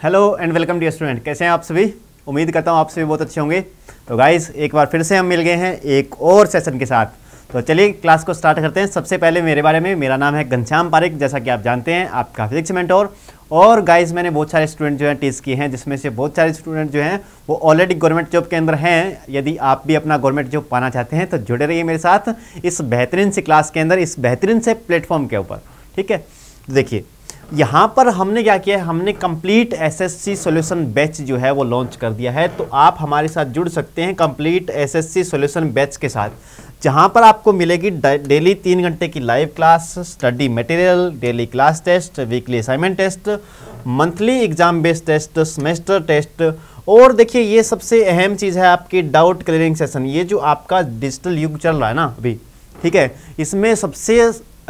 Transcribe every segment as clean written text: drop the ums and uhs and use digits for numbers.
Hello and welcome dear student, कैसे हैं आप सभी। उम्मीद करता हूँ आप सभी बहुत अच्छे होंगे। तो गाइस एक बार फिर से हम मिल गए हैं एक और सेशन के साथ। तो चलिए क्लास को स्टार्ट करते हैं। सबसे पहले मेरे बारे में, मेरा नाम है घनश्याम पारिक, जैसा कि आप जानते हैं, आपका फिजिक्स मेंटोर। और गाइस मैंने बहुत सारे स्टूडेंट जो हैं टीच किए हैं, जिसमें से बहुत सारे स्टूडेंट जो हैं वो ऑलरेडी गवर्नमेंट जॉब के अंदर हैं। यदि आप भी अपना गवर्नमेंट जॉब पाना चाहते हैं तो जुड़े रहिए मेरे साथ इस बेहतरीन सी क्लास के अंदर, इस बेहतरीन से प्लेटफॉर्म के ऊपर। ठीक है, देखिए यहाँ पर हमने क्या किया है, हमने कंप्लीट एसएससी सॉल्यूशन बैच जो है वो लॉन्च कर दिया है। तो आप हमारे साथ जुड़ सकते हैं कंप्लीट एसएससी सॉल्यूशन बैच के साथ, जहाँ पर आपको मिलेगी डेली 3 घंटे की live class, study material, daily class test, weekly assignment test, monthly exam based test, semester test. और देखिए ये सबसे अहम चीज़ है आपकी डाउट क्लियरिंग सेशन। ये जो आपका डिजिटल युग चल रहा है ना अभी, ठीक है, इसमें सबसे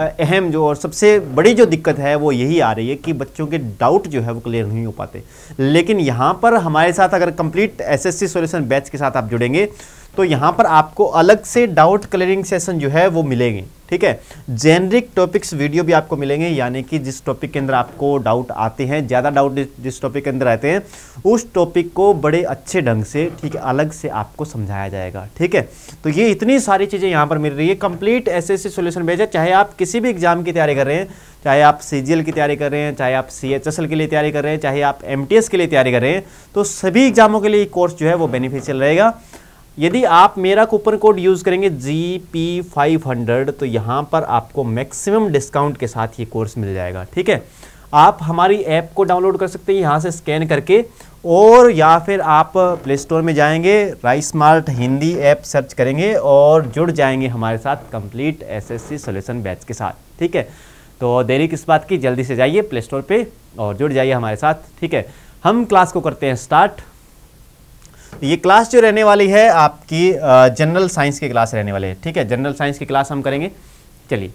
अहम जो और सबसे बड़ी जो दिक्कत है वो यही आ रही है कि बच्चों के डाउट जो है वो क्लियर नहीं हो पाते। लेकिन यहाँ पर हमारे साथ अगर कंप्लीट एसएससी सॉल्यूशन बैच के साथ आप जुड़ेंगे तो यहाँ पर आपको अलग से डाउट क्लियरिंग सेशन जो है वो मिलेंगे। ठीक है, जेनरिक टॉपिक्स वीडियो भी आपको मिलेंगे, यानी कि जिस टॉपिक के अंदर आपको डाउट आते हैं, ज़्यादा डाउट जिस टॉपिक के अंदर आते हैं, उस टॉपिक को बड़े अच्छे ढंग से, ठीक है, अलग से आपको समझाया जाएगा। ठीक है, तो ये इतनी सारी चीज़ें यहाँ पर मिल रही है। कंप्लीट एसएससी सॉल्यूशन बैच है। चाहे आप किसी भी एग्जाम की तैयारी कर रहे हैं, चाहे आप सीजीएल की तैयारी कर रहे हैं, चाहे आप सीएचएसएल के लिए तैयारी कर रहे हैं, चाहे आप एमटीएस के लिए तैयारी कर रहे हैं, तो सभी एग्जामों के लिए कोर्स जो है वो बेनिफिशियल रहेगा। यदि आप मेरा कूपन कोड यूज़ करेंगे GP500 तो यहाँ पर आपको मैक्सिमम डिस्काउंट के साथ ये कोर्स मिल जाएगा। ठीक है, आप हमारी ऐप को डाउनलोड कर सकते हैं यहाँ से स्कैन करके, और या फिर आप प्ले स्टोर में जाएंगे, राइसमार्ट हिंदी ऐप सर्च करेंगे और जुड़ जाएंगे हमारे साथ कंप्लीट एसएससी सॉल्यूशन बैच के साथ। ठीक है, तो देरी किस बात की, जल्दी से जाइए प्ले स्टोर पर और जुड़ जाइए हमारे साथ। ठीक है, हम क्लास को करते हैं स्टार्ट। ये क्लास जो रहने वाली है आपकी जनरल साइंस की क्लास रहने वाली है। ठीक है, जनरल साइंस की क्लास हम करेंगे। चलिए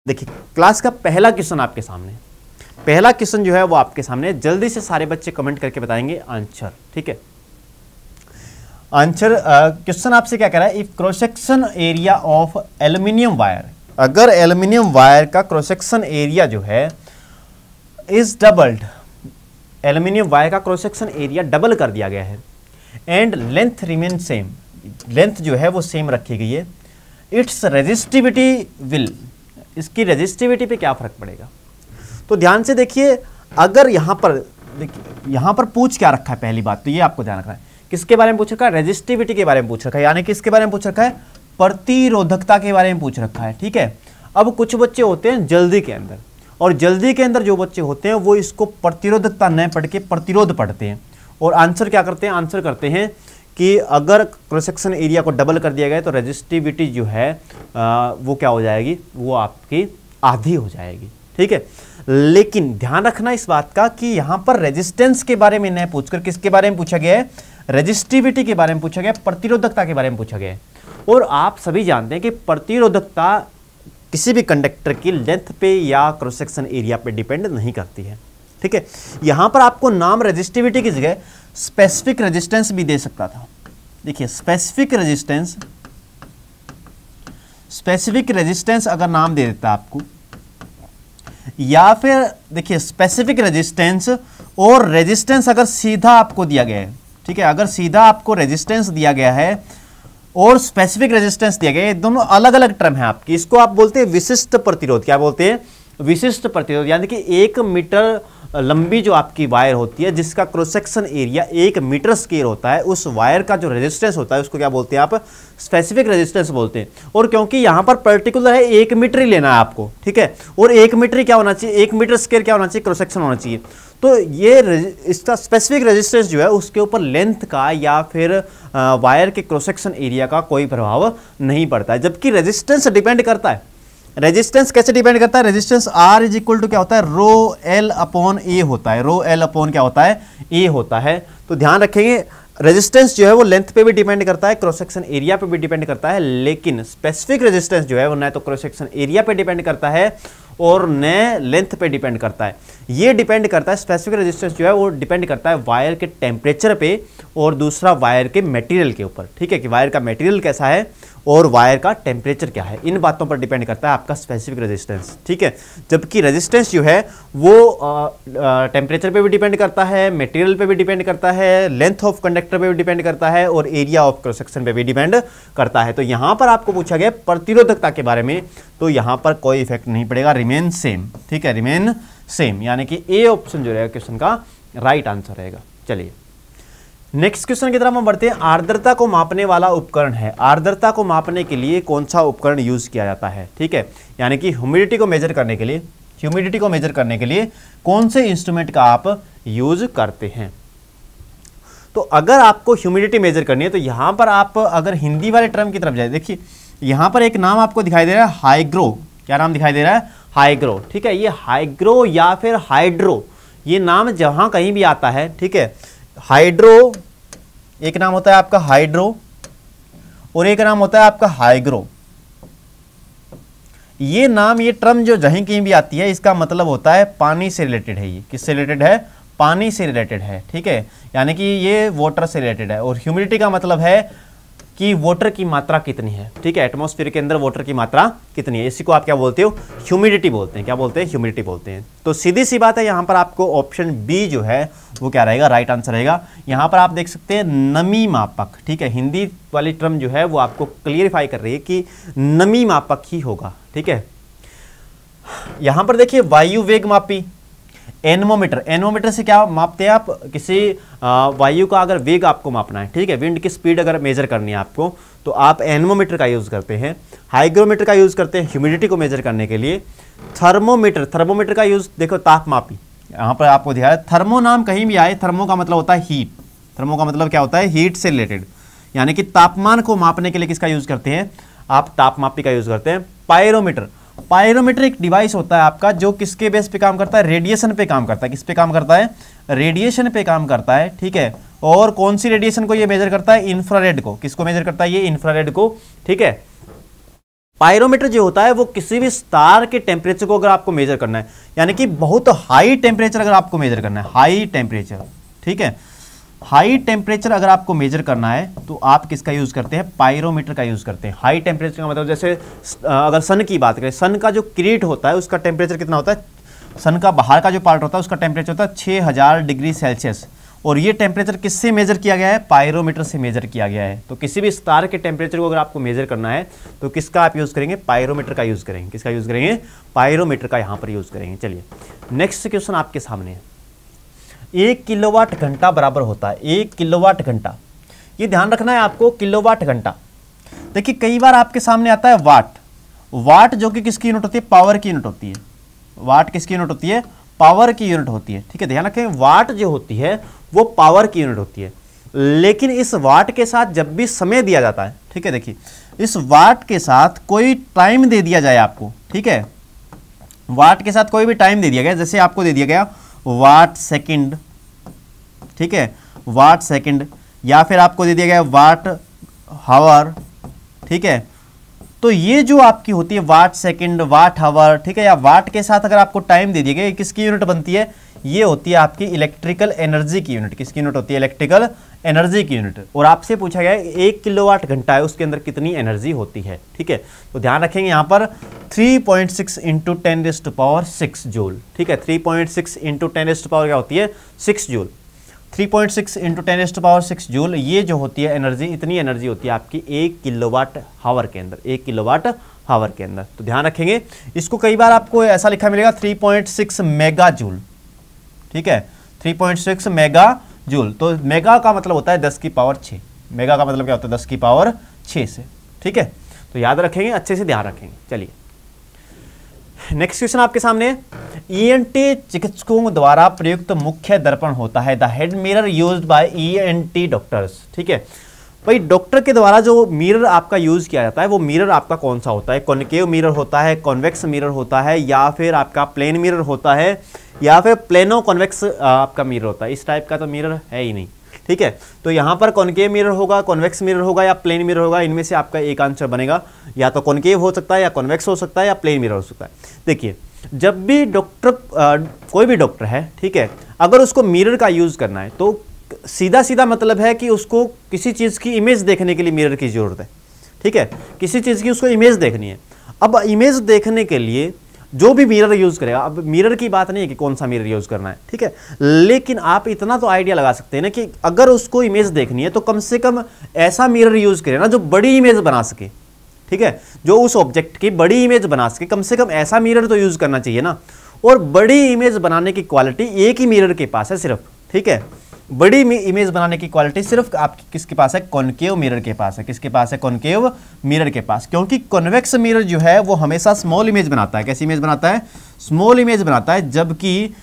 देखिए क्लास का पहला क्वेश्चन आपके सामने, पहला क्वेश्चन जो है वो आपके सामने, जल्दी से सारे बच्चे कमेंट करके बताएंगे आंसर। ठीक है, आंसर क्वेश्चन आपसे क्या कह रहा है, if cross section area of aluminium wire, अगर एल्यूमिनियम वायर का क्रॉस सेक्शन एरिया जो है इज डबल्ड, एल्यूमिनियम वायर का क्रॉस सेक्शन एरिया डबल कर दिया गया है, and length remain same, length जो है वो सेम रखी गई है, इट्स रेजिस्टिविटी विल, इसकी रेजिस्टिविटी पे क्या फर्क पड़ेगा। तो ध्यान से देखिए, अगर यहाँ पर देखिए, यहाँ पर पूछ क्या रखा है, पहली बात तो ये आपको ध्यान रखना है, किसके बारे में पूछ रखा है, रेजिस्टिविटी के बारे में पूछ रखा है, यानी कि इसके बारे में पूछ रखा है, प्रतिरोधकता के बारे में पूछ रखा है। ठीक है, अब कुछ बच्चे होते हैं जल्दी के अंदर, और जल्दी के अंदर जो बच्चे होते हैं वो इसको प्रतिरोधकता न पढ़ के प्रतिरोध पढ़ते हैं, और आंसर क्या करते हैं, आंसर करते हैं कि अगर क्रॉस सेक्शन एरिया को डबल कर दिया गया तो रेजिस्टिविटी जो है वो क्या हो जाएगी, वो आपकी आधी हो जाएगी। ठीक है, लेकिन ध्यान रखना इस बात का कि यहाँ पर रेजिस्टेंस के बारे में न पूछकर किसके बारे में पूछा गया है, रेजिस्टिविटी के बारे में पूछा गया, प्रतिरोधकता के बारे में पूछा गया है। और आप सभी जानते हैं कि प्रतिरोधकता किसी भी कंडक्टर की लेंथ पे या क्रॉस सेक्शन एरिया पे डिपेंड नहीं करती है। ठीक है, यहां पर आपको नाम रेजिस्टिविटी की जगह स्पेसिफिक रेजिस्टेंस भी दे सकता था। देखिए स्पेसिफिक रेजिस्टेंस, स्पेसिफिक रेजिस्टेंस अगर नाम दे देता आपको, या फिर देखिए स्पेसिफिक रेजिस्टेंस और रेजिस्टेंस अगर सीधा आपको दिया गया है, ठीक है, अगर सीधा आपको रेजिस्टेंस दिया गया है और स्पेसिफिक रेजिस्टेंस दिया गया है, दोनों अलग अलग टर्म है आपकी। इसको आप बोलते हैं विशिष्ट प्रतिरोध। क्या बोलते हैं, विशिष्ट प्रतिरोध, यानी कि 1 मीटर लंबी जो आपकी वायर होती है जिसका cross section area 1 metre square होता है, उस वायर का जो रेजिस्टेंस होता है उसको क्या बोलते हैं आप, स्पेसिफिक रेजिस्टेंस बोलते हैं। और क्योंकि यहाँ पर पर्टिकुलर है 1 मीटर ही लेना है आपको, ठीक है, और 1 मीटर क्या होना चाहिए, 1 मीटर स्क्वायर क्या होना चाहिए, क्रॉस सेक्शन होना चाहिए। तो ये इसका स्पेसिफिक रेजिस्टेंस जो है उसके ऊपर लेंथ का या फिर वायर के क्रॉस सेक्शन एरिया का कोई प्रभाव नहीं पड़ता है, जबकि रेजिस्टेंस डिपेंड करता है। रेजिस्टेंस कैसे डिपेंड करता है, resistance R is equal to क्या होता है, रो एल अपॉन ए होता है, रो एल अपॉन क्या होता है, ए होता है। तो ध्यान रखेंगे रेजिस्टेंस जो है वो लेंथ पे भी डिपेंड करता है, क्रॉस सेक्शन एरिया पे भी डिपेंड करता है, लेकिन स्पेसिफिक रेजिस्टेंस जो है वो ना तो क्रॉस सेक्शन एरिया पे डिपेंड करता है और नए लेंथ पे डिपेंड करता है। ये डिपेंड करता है, स्पेसिफिक रेजिस्टेंस जो है वो डिपेंड करता है वायर के टेम्परेचर पे और दूसरा वायर के मटेरियल के ऊपर, ठीक है, कि वायर का मटेरियल कैसा है और वायर का टेम्परेचर क्या है, इन बातों पर डिपेंड करता है आपका स्पेसिफिक रेजिस्टेंस, ठीक है। जबकि रेजिस्टेंस जो है वो टेम्परेचर पे भी डिपेंड करता है, मटेरियल पे भी डिपेंड करता है, लेंथ ऑफ कंडक्टर पे भी डिपेंड करता है और एरिया ऑफ क्रॉस सेक्शन पे भी डिपेंड करता है। तो यहाँ पर आपको पूछा गया प्रतिरोधकता के बारे में, तो यहाँ पर कोई इफेक्ट नहीं पड़ेगा, रिमेन सेम, ठीक है, रिमेन सेम, यानी कि ए ऑप्शन जो रहेगा क्वेश्चन का राइट आंसर रहेगा। चलिए नेक्स्ट क्वेश्चन की तरफ हम बढ़ते हैं। आर्द्रता को मापने वाला उपकरण है, आर्द्रता को मापने के लिए कौन सा उपकरण यूज किया जाता है, ठीक है, यानी कि ह्यूमिडिटी को मेजर करने के लिए, ह्यूमिडिटी को मेजर करने के लिए कौन से इंस्ट्रूमेंट का आप यूज करते हैं। तो अगर आपको ह्यूमिडिटी मेजर करनी है तो यहां पर आप अगर हिंदी वाले टर्म की तरफ जाए, देखिए यहां पर एक नाम आपको दिखाई दे रहा है हाइग्रो, क्या नाम दिखाई दे रहा है, हाइग्रो, ठीक है। ये हाइग्रो या फिर हाइड्रो, ये नाम जहां कहीं भी आता है, ठीक है, हाइड्रो एक नाम होता है आपका हाइड्रो और एक नाम होता है आपका हाइग्रो। ये नाम, ये टर्म जो जहीं कहीं भी आती है इसका मतलब होता है पानी से रिलेटेड है। ये किससे रिलेटेड है, पानी से रिलेटेड है, ठीक है, यानी कि ये वाटर से रिलेटेड है। और ह्यूमिडिटी का मतलब है कि वाटर की मात्रा कितनी है, ठीक है, एटमॉस्फेयर के अंदर वाटर की मात्रा कितनी है, इसी को आप क्या बोलते हो, ह्यूमिडिटी बोलते हैं। क्या बोलते हैं, ह्यूमिडिटी बोलते हैं। तो सीधी सी बात है, यहाँ पर आपको ऑप्शन बी जो है वो क्या रहेगा, राइट आंसर रहेगा। यहाँ पर आप देख सकते हैं नमी मापक, ठीक है, हिंदी वाली टर्म जो है वो आपको क्लियरिफाई कर रही है कि नमी मापक ही होगा, ठीक है। यहाँ पर देखिए वायु वेग मापी, एनमोमीटर, एनमोमीटर से क्या मापते हैं आप, किसी वायु का अगर वेग आपको मापना है, ठीक है, विंड की स्पीड अगर मेजर करनी है आपको, तो आप एनमोमीटर का यूज करते हैं। हाइग्रोमीटर का यूज करते हैं ह्यूमिडिटी को मेजर करने के लिए। थर्मोमीटर, थर्मोमीटर का यूज देखो तापमापी, यहाँ पर आपको दिखा है थर्मो नाम कहीं भी आए, थर्मो का मतलब होता है हीट, थर्मो का मतलब क्या होता है, हीट से रिलेटेड, यानी कि तापमान को मापने के लिए किसका यूज करते हैं आप, तापमापी का यूज करते हैं। पायरोमीटर, पायरोमीटर एक डिवाइस होता है आपका जो किसके बेस पे काम करता है, रेडिएशन पे काम करता है। किस पे काम करता है, रेडिएशन पे काम करता है, ठीक है। और कौन सी रेडिएशन को ये मेजर करता है, इंफ्रारेड को। किसको मेजर करता है ये, इंफ्रारेड को, ठीक है। पायरोमीटर जो होता है वो किसी भी स्टार के टेम्परेचर को अगर आपको मेजर करना है, यानी कि बहुत हाई टेम्परेचर अगर आपको मेजर करना है, हाई टेम्परेचर, ठीक है, हाई टेम्परेचर अगर आपको मेजर करना है तो आप किसका यूज करते हैं, पायरोमीटर का यूज करते हैं। हाई टेम्परेचर का मतलब जैसे अगर सन की बात करें, सन का जो क्रीट होता है उसका टेम्परेचर कितना होता है, सन का बाहर का जो पार्ट होता है उसका टेम्परेचर होता है 6000 डिग्री सेल्सियस, और ये टेम्परेचर किससे मेजर किया गया है, पायरोमीटर से मेजर किया गया है। तो किसी भी स्टार के टेम्परेचर को अगर आपको मेजर करना है तो किसका आप यूज करेंगे, पायरोमीटर का यूज करेंगे। किसका यूज करेंगे, पायरोमीटर का यहाँ पर यूज करेंगे। चलिए नेक्स्ट क्वेश्चन आपके सामने है। 1 किलोवाट घंटा बराबर होता है, 1 किलोवाट घंटा, ये ध्यान रखना है आपको, किलोवाट घंटा। देखिए कई बार आपके सामने आता है वाट, वाट जो कि किसकी यूनिट होती है, पावर की यूनिट होती है। वाट किसकी यूनिट होती है, पावर की यूनिट होती है, ठीक है, ध्यान रखें, वाट जो होती है वो पावर की यूनिट होती है। लेकिन इस वाट के साथ जब भी समय दिया जाता है, ठीक है, देखिए इस वाट के साथ कोई टाइम दे दिया जाए आपको, ठीक है, वाट के साथ कोई भी टाइम दे दिया गया, जैसे आपको दे दिया गया वाट सेकंड, ठीक है, वाट सेकंड, या फिर आपको दे दिया गया वाट हावर, ठीक है, तो ये जो आपकी होती है वाट सेकंड, वाट हावर, ठीक है, या वाट के साथ अगर आपको टाइम दे दिया गया, किसकी यूनिट बनती है, ये होती है आपकी इलेक्ट्रिकल एनर्जी की यूनिट। किसकी यूनिट होती है, इलेक्ट्रिकल एनर्जी की यूनिट। और आपसे पूछा गया है 1 किलोवाट घंटा है, उसके अंदर कितनी एनर्जी होती है, ठीक है। तो ध्यान रखेंगे यहाँ पर 3.6 इंटू 10⁻⁶ जूल, ठीक है, 3.6 इंटू 10⁻⁶ क्या होती है, 6 जूल। 3.6 इंटू 10⁻⁶ जूल, ये जो होती है एनर्जी, इतनी एनर्जी होती है आपकी 1 किलोवाट हावर के अंदर, 1 किलोवाट हावर के अंदर। तो ध्यान रखेंगे, इसको कई बार आपको ऐसा लिखा मिलेगा 3.6 मेगा जूल, ठीक है, 3.6 मेगा जूल। तो मेगा का मतलब होता है 10⁻⁶, मेगा का मतलब क्या होता है, 10⁻⁶ से, ठीक है। तो याद रखेंगे, अच्छे से ध्यान रखेंगे। चलिए नेक्स्ट क्वेश्चन आपके सामने, ईएनटी चिकित्सकों द्वारा प्रयुक्त मुख्य दर्पण होता है, the head mirror used by ENT doctors, ठीक है। भाई डॉक्टर के द्वारा जो मिरर आपका यूज किया जाता है वो मिरर आपका कौन सा होता है, कॉनकेव मिरर होता है, कॉन्वेक्स मिरर होता है, या फिर आपका प्लेन मिरर होता है, या फिर प्लेनो कॉन्वेक्स आपका मिरर होता है। इस टाइप का तो मिरर है ही नहीं, ठीक है। तो यहाँ पर कॉनकेव मिरर होगा, कॉन्वेक्स मिरर होगा, या प्लेन मिरर होगा, इनमें से आपका एक आंसर बनेगा, या तो कॉनकेव हो सकता है, या कॉन्वेक्स हो सकता है, या प्लेन मिरर हो सकता है। देखिए जब भी डॉक्टर कोई भी डॉक्टर है, ठीक है, अगर उसको मिरर का यूज़ करना है तो सीधा सीधा मतलब है कि उसको किसी चीज़ की इमेज देखने के लिए मिरर की ज़रूरत है, ठीक है, किसी चीज़ की उसको इमेज देखनी है। अब इमेज देखने के लिए जो भी मिरर यूज़ करेगा, अब मिरर की बात नहीं है कि कौन सा मिरर यूज़ करना है, ठीक है, लेकिन आप इतना तो आइडिया लगा सकते हैं ना कि अगर उसको इमेज देखनी है तो कम से कम ऐसा मिरर यूज़ करे ना जो बड़ी इमेज बना सके, ठीक है, जो उस ऑब्जेक्ट की बड़ी इमेज बना सके, कम से कम ऐसा मिरर तो यूज़ करना चाहिए ना। और बड़ी इमेज बनाने की क्वालिटी एक ही मिरर के पास है सिर्फ, ठीक है, बड़ी इमेज बनाने की क्वालिटी सिर्फ आपकी किसके पास है, कॉनकेव मिरर के पास है। किसके पास है, कॉनकेव मिरर के पास, क्योंकि कॉन्वेक्स मिरर जो है वो हमेशा स्मॉल इमेज बनाता है। कैसी इमेज बनाता है, स्मॉल इमेज बनाता है, जबकि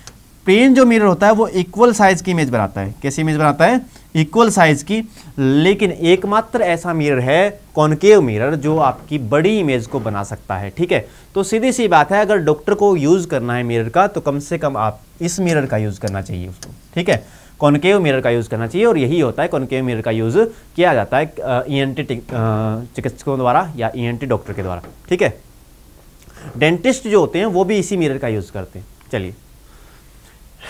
प्लेन जो मिरर होता है वो इक्वल साइज की इमेज बनाता है। कैसी इमेज बनाता है, इक्वल साइज की। लेकिन एकमात्र ऐसा मिरर है कॉनकेव मिरर जो आपकी बड़ी इमेज को बना सकता है, ठीक है। तो सीधी सी बात है, अगर डॉक्टर को यूज करना है मिरर का तो कम से कम आप इस मिरर का यूज करना चाहिए उसको, ठीक है, कॉनकेव मिरर का यूज करना चाहिए। और यही होता है, कॉनकेव मिरर का यूज किया जाता है ईएनटी चिकित्सकों द्वारा या ईएनटी डॉक्टर के द्वारा, ठीक है। डेंटिस्ट जो होते हैं वो भी इसी मिरर का यूज करते हैं। चलिए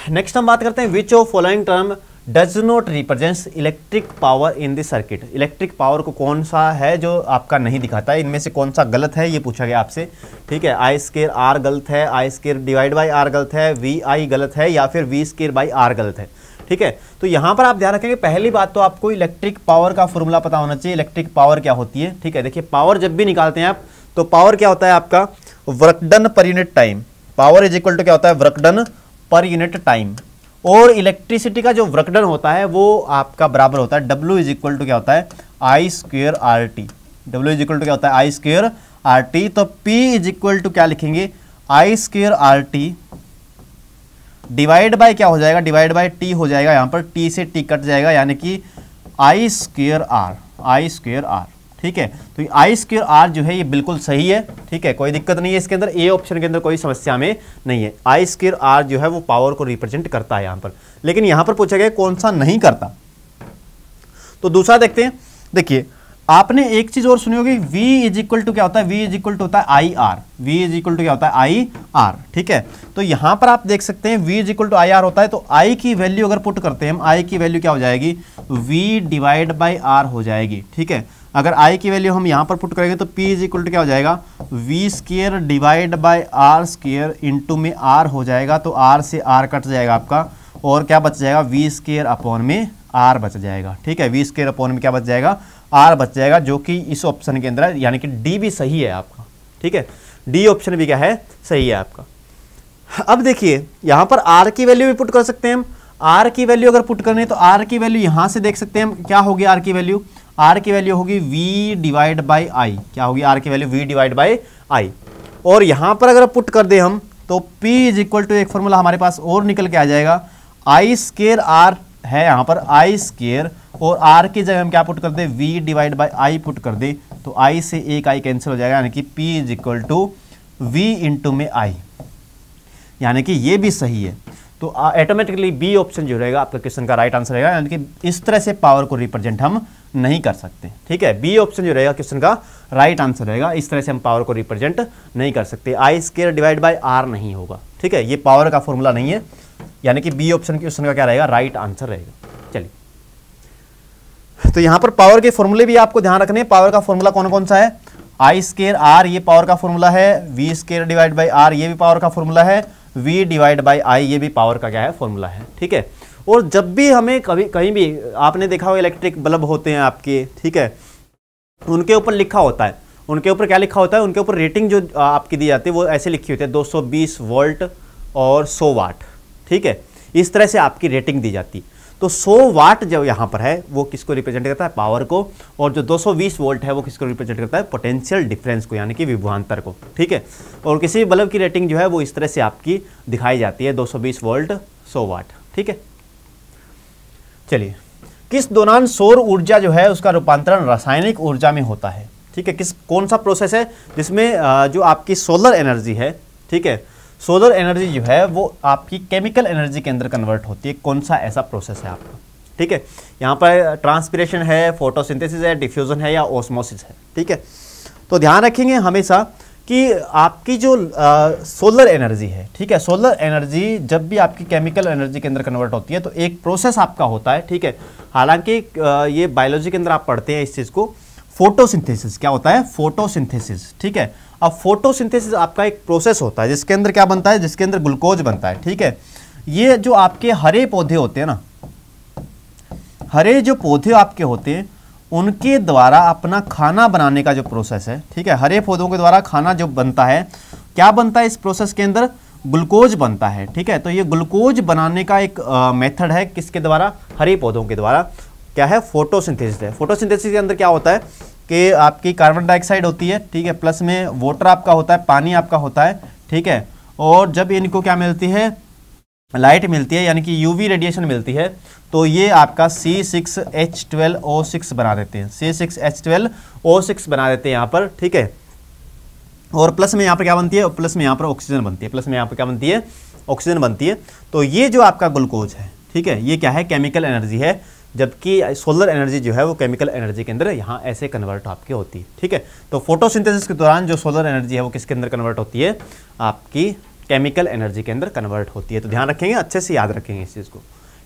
नेक्स्ट हम बात करते हैं, which of following term does not represents electric power in the circuit. Electric power को कौन सा है जो आपका नहीं दिखाता है, इनमें से कौन सा गलत है, ये पूछा गया आपसे, ठीक है। आई स्केयर आर गलत है, I square divide by R गलत है, वी आई गलत है, या फिर वी स्केयर बाई आर गलत है, ठीक है। तो यहाँ पर आप ध्यान रखेंगे, पहली बात तो आपको इलेक्ट्रिक पावर का फॉर्मूला पता होना चाहिए। इलेक्ट्रिक पावर क्या होती है, ठीक है। देखिए पावर जब भी निकालते हैं आप तो पावर क्या होता है आपका, work done per unit time. Power is equal to क्या होता है, work done per unit time. और इलेक्ट्रिसिटी का जो वर्क डन होता है वो आपका बराबर होता है W इज इक्वल टू क्या होता है, I square R T. W is equal to क्या होता है, आई स्क्वेयर आर टी। तो P इज इक्वल टू क्या लिखेंगे, I square R T divide by क्या हो जाएगा, डिवाइड बाय T हो जाएगा। यहाँ पर T से T कट जाएगा, यानी कि आई square are, I square are, ठीक है। तो आई स्क्वेयर आर जो है ये बिल्कुल सही है, ठीक है, कोई दिक्कत नहीं है इसके अंदर, ए ऑप्शन के अंदर कोई समस्या में नहीं है। आई स्क्वेयर आर जो है वो पावर को रिप्रेजेंट करता है यहाँ पर, लेकिन यहाँ पर पूछा गया कौन सा नहीं करता। तो दूसरा देखते हैं। देखिए आपने एक चीज और सुनी होगी, V इज इक्वल टू क्या होता है, V इज इक्वल टू होता है I R. V is equal to क्या होता है, आई आर, ठीक है। तो यहां पर आप देख सकते हैं V is equal to I R होता है। तो I की वैल्यू अगर पुट करते हैं हम, I की वैल्यू क्या हो जाएगी, V डिवाइड बाई आर हो जाएगी, ठीक है। अगर I की वैल्यू हम यहां पर पुट करेंगे तो P इज इक्वल टू क्या हो जाएगा, V square divide by R square into में R हो जाएगा। तो R से R कट जाएगा आपका, और क्या बच जाएगा, V स्क्वायर अपॉन में R बच जाएगा, ठीक है। V स्क्वायर अपॉन में क्या बच जाएगा, R बच जाएगा, जो कि इस ऑप्शन के अंदर है, यानी कि D भी सही है आपका, ठीक है। D ऑप्शन भी क्या है, सही है आपका। अब देखिए यहाँ पर R की वैल्यू भी पुट कर सकते हैं हम। R की वैल्यू अगर पुट करनी है तो R की वैल्यू यहाँ से देख सकते हैं हम, क्या होगी R की वैल्यू, R की वैल्यू होगी V डिवाइड बाई आई। क्या होगी R की value, V divide by I. और यहाँ पर अगर पुट कर दे हम तो P इज इक्वल टू एक फॉर्मूला हमारे पास और निकल के आ जाएगा, आई स्केयर आर है यहाँ पर, आई स्केयर, और R की जगह हम क्या पुट कर दे, V divide by I put कर दे। तो I से एक I कैंसिल हो जाएगा, यानी कि P is equal to V into में I, यानी कि ये भी सही है। तो ऑटोमेटिकली B ऑप्शन जो रहेगा आपका क्वेश्चन का राइट आंसर रहेगा, यानी कि इस तरह से पावर को रिप्रेजेंट हम नहीं कर सकते, ठीक है। B ऑप्शन जो रहेगा क्वेश्चन का राइट आंसर रहेगा, इस तरह से हम पावर को रिप्रेजेंट नहीं कर सकते। आई स्क्वायर डिवाइड बाई आर नहीं होगा, ठीक है, ये पावर का फॉर्मूला नहीं है, यानी कि B ऑप्शन क्वेश्चन का क्या रहेगा, राइट आंसर रहेगा। चलिए तो यहां पर पावर के फॉर्मूले भी आपको ध्यान रखने हैं। पावर का फॉर्मूला कौन कौन सा है, आई स्क्वायर आर ये पावर का फॉर्मूला है, V square divide by R ये भी पावर का फॉर्मूला है, V डिवाइड बाई आई ये भी पावर का क्या है, फॉर्मूला है, ठीक है। और जब भी हमें कहीं भी आपने देखा हो इलेक्ट्रिक बल्ब होते हैं आपके, ठीक है, उनके ऊपर लिखा होता है, उनके ऊपर क्या लिखा होता है, उनके ऊपर रेटिंग जो आपकी दी जाती है वो ऐसे लिखी होती है, 220 वोल्ट और 100 वाट, ठीक है, इस तरह से आपकी रेटिंग दी जाती है। तो 100 वाट जो यहाँ पर है वो किसको रिप्रेजेंट करता है, पावर को, और जो 220 वोल्ट है वो किसको रिप्रेजेंट करता है, पोटेंशियल डिफरेंस को, यानी कि विभवांतर को, ठीक है। और किसी भी बल्ब की रेटिंग जो है वो इस तरह से आपकी दिखाई जाती है, 220 वोल्ट 100 वाट, ठीक है। चलिए किस दौरान सौर ऊर्जा जो है उसका रूपांतरण रासायनिक ऊर्जा में होता है, ठीक है, कौन सा प्रोसेस है जिसमें जो आपकी सोलर एनर्जी है, ठीक है, सोलर एनर्जी जो है वो आपकी केमिकल एनर्जी के अंदर कन्वर्ट होती है, कौन सा ऐसा प्रोसेस है आपका, ठीक है। यहाँ पर ट्रांसपिरेशन है, फोटोसिंथेसिस है, डिफ्यूजन है या ऑस्मोसिस है, ठीक है। तो ध्यान रखेंगे हमेशा कि आपकी जो सोलर एनर्जी है, ठीक है, सोलर एनर्जी जब भी आपकी केमिकल एनर्जी के अंदर कन्वर्ट होती है तो एक प्रोसेस आपका होता है, ठीक है। हालांकि ये बायोलॉजी के अंदर आप पढ़ते हैं इस चीज़ को, फोटोसिंथेसिस। क्या होता है? फोटोसिंथेसिस, ठीक है। अब फोटोसिंथेसिस आपका एक प्रोसेस होता है जिसके अंदर क्या बनता है? जिसके अंदर ग्लूकोज बनता है, ठीक है। ये जो आपके हरे पौधे होते हैं ना, हरे जो पौधे आपके होते हैं उनके द्वारा अपना खाना बनाने का जो प्रोसेस है, ठीक है, हरे पौधों के द्वारा खाना जो बनता है, क्या बनता है इस प्रोसेस के अंदर? ग्लूकोज बनता है, ठीक है। तो ये ग्लूकोज बनाने का एक मेथड है, किसके द्वारा? हरे पौधों के द्वारा। क्या है? फोटोसिंथेसिस है। फोटोसिंथेसिस के अंदर क्या होता है कि आपकी कार्बन डाइऑक्साइड होती है, ठीक है, प्लस में वाटर आपका होता है, पानी आपका होता है, ठीक है। और जब इनको क्या मिलती है? लाइट मिलती है, यानी कि यूवी रेडिएशन मिलती है, तो ये आपका C6H12O6 बना देते हैं, C6H12O6 बना देते हैं यहाँ पर, ठीक है। और प्लस में यहाँ पर क्या बनती है? प्लस में यहाँ पर ऑक्सीजन बनती है, प्लस में यहाँ पर क्या बनती है? ऑक्सीजन बनती है। तो ये जो आपका ग्लूकोज है, ठीक है, ये क्या है? केमिकल एनर्जी है, जबकि सोलर एनर्जी जो है वो केमिकल एनर्जी के अंदर यहाँ ऐसे कन्वर्ट आपकी होती है, ठीक है। तो फोटोसिंथेसिस के दौरान जो सोलर एनर्जी है वो किसके अंदर कन्वर्ट होती है? आपकी केमिकल एनर्जी के अंदर कन्वर्ट होती है। तो ध्यान रखेंगे, अच्छे से याद रखेंगे इस चीज़ को,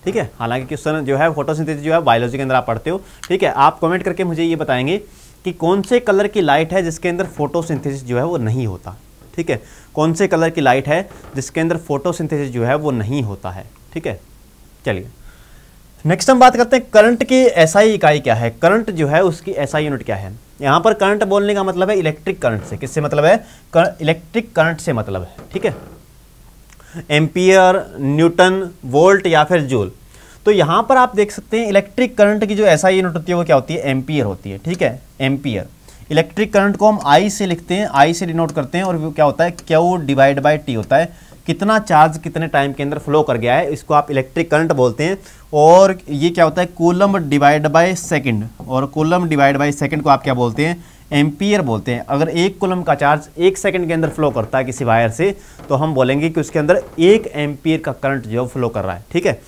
ठीक है। हालांकि क्वेश्चन जो है फोटोसिंथेसिस जो है बायोलॉजी के अंदर आप पढ़ते हो, ठीक है। आप कमेंट करके मुझे ये बताएंगे कि कौन से कलर की लाइट है जिसके अंदर फोटोसिंथेसिस जो है वो नहीं होता, ठीक है। कौन से कलर की लाइट है जिसके अंदर फोटोसिंथेसिस जो है वो नहीं होता है, ठीक है। चलिए नेक्स्ट हम बात करते हैं करंट की एसआई इकाई क्या है। करंट जो है उसकी एसआई यूनिट क्या है। यहाँ पर करंट बोलने का मतलब है इलेक्ट्रिक करंट से। किससे मतलब है? इलेक्ट्रिक करंट से मतलब है, ठीक है। एम्पियर, न्यूटन, वोल्ट या फिर जूल। तो यहाँ पर आप देख सकते हैं इलेक्ट्रिक करंट की जो एसआई यूनिट होती है वो क्या होती है? एम्पियर होती है, ठीक है, एम्पियर। इलेक्ट्रिक करंट को हम आई से लिखते हैं, आई से डिनोट करते हैं, और वो क्या होता है? Q डिवाइड बाई टी होता है। कितना चार्ज कितने टाइम के अंदर फ्लो कर गया है, इसको आप इलेक्ट्रिक करंट बोलते हैं। और ये क्या होता है? कूलम डिवाइड बाय सेकंड, और कूलम डिवाइड बाय सेकंड को आप क्या बोलते हैं? एम्पियर बोलते हैं। अगर एक कूलम का चार्ज 1 सेकंड के अंदर फ्लो करता है किसी वायर से, तो हम बोलेंगे कि उसके अंदर 1 एम्पियर का करंट जो फ्लो कर रहा है, ठीक है।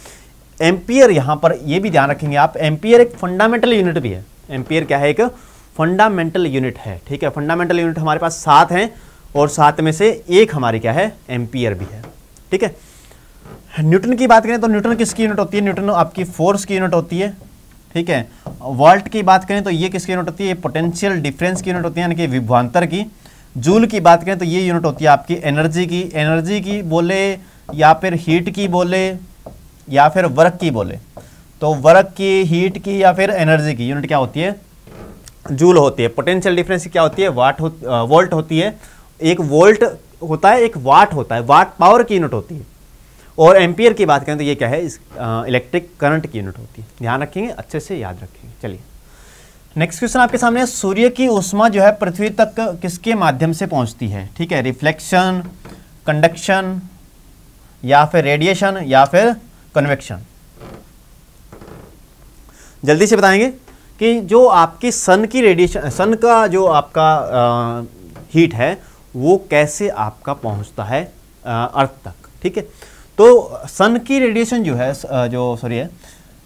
एम्पियर यहाँ पर ये भी ध्यान रखेंगे आप, एम्पियर एक फंडामेंटल यूनिट भी है। एम्पियर क्या है? एक फंडामेंटल यूनिट है, ठीक है। फंडामेंटल यूनिट हमारे पास 7 हैं, और 7 में से एक हमारी क्या है? एम्पियर भी है, ठीक है। न्यूटन की बात करें तो न्यूटन किसकी यूनिट होती है? न्यूटन आपकी फोर्स की यूनिट होती है, ठीक है। वोल्ट की बात करें तो ये किसकी यूनिट होती है? पोटेंशियल डिफरेंस की यूनिट होती है, यानी कि विभवांतर की। जूल की बात करें तो ये यूनिट होती है आपकी एनर्जी की। एनर्जी की बोले या फिर हीट की बोले या फिर वर्क की बोले, तो वर्क की, हीट की या फिर एनर्जी की यूनिट क्या होती है? जूल होती है। पोटेंशियल डिफरेंस की क्या होती है? वोल्ट होती है। एक वोल्ट होता है, एक वाट होता है, वाट पावर की यूनिट होती है। और एम्पियर की बात करें तो ये क्या है? इस इलेक्ट्रिक करंट की यूनिट होती है। ध्यान रखेंगे, अच्छे से याद रखेंगे। चलिए नेक्स्ट क्वेश्चन आपके सामने है, सूर्य की ऊष्मा जो है पृथ्वी तक किसके माध्यम से पहुंचती है? ठीक है, रिफ्लेक्शन, कंडक्शन या फिर रेडिएशन या फिर कन्वेक्शन। जल्दी से बताएंगे कि जो आपकी सन की रेडिएशन, सन का जो आपका हीट है वो कैसे आपका पहुंचता है अर्थ तक, ठीक है। तो सन की रेडिएशन जो है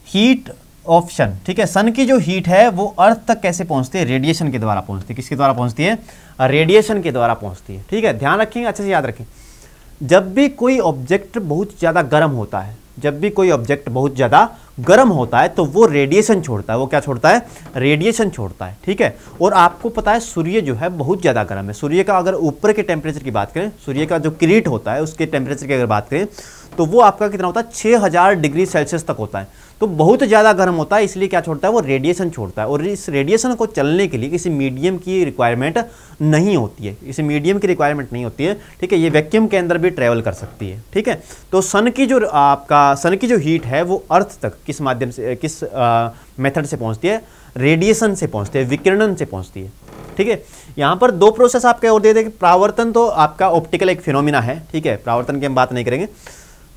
हीट ऑफ सन, ठीक है, सन की जो हीट है वो अर्थ तक कैसे पहुंचती है? रेडिएशन के द्वारा पहुंचती है। किसके द्वारा पहुंचती है? रेडिएशन के द्वारा पहुंचती है, ठीक है। ध्यान रखेंगे, अच्छे से याद रखें। जब भी कोई ऑब्जेक्ट बहुत ज़्यादा गर्म होता है, जब भी कोई ऑब्जेक्ट बहुत ज़्यादा गर्म होता है तो वो रेडिएशन छोड़ता है। वो क्या छोड़ता है? रेडिएशन छोड़ता है, ठीक है। और आपको पता है सूर्य जो है बहुत ज़्यादा गर्म है। सूर्य का अगर ऊपर के टेम्परेचर की बात करें, सूर्य का जो किरीट होता है उसके टेम्परेचर की अगर बात करें तो वो आपका कितना होता है? 6000 डिग्री सेल्सियस तक होता है। तो बहुत ज़्यादा गर्म होता है, इसलिए क्या छोड़ता है? वो रेडिएशन छोड़ता है। और इस रेडिएशन को चलने के लिए किसी मीडियम की रिक्वायरमेंट नहीं होती है, किसी मीडियम की रिक्वायरमेंट नहीं होती है, ठीक है। ये वैक्यूम के अंदर भी ट्रेवल कर सकती है, ठीक है। तो सन की जो आपका सन की जो हीट है वो अर्थ तक किस माध्यम से, किस मेथड से पहुंचती है? रेडिएशन से पहुंचती है, विकिरणन से पहुंचती है, ठीक है। यहाँ पर दो प्रोसेस आपके और दे दें। प्रावर्तन तो आपका ऑप्टिकल एक फिनोमिना है, ठीक है, प्रावर्तन की हम बात नहीं करेंगे।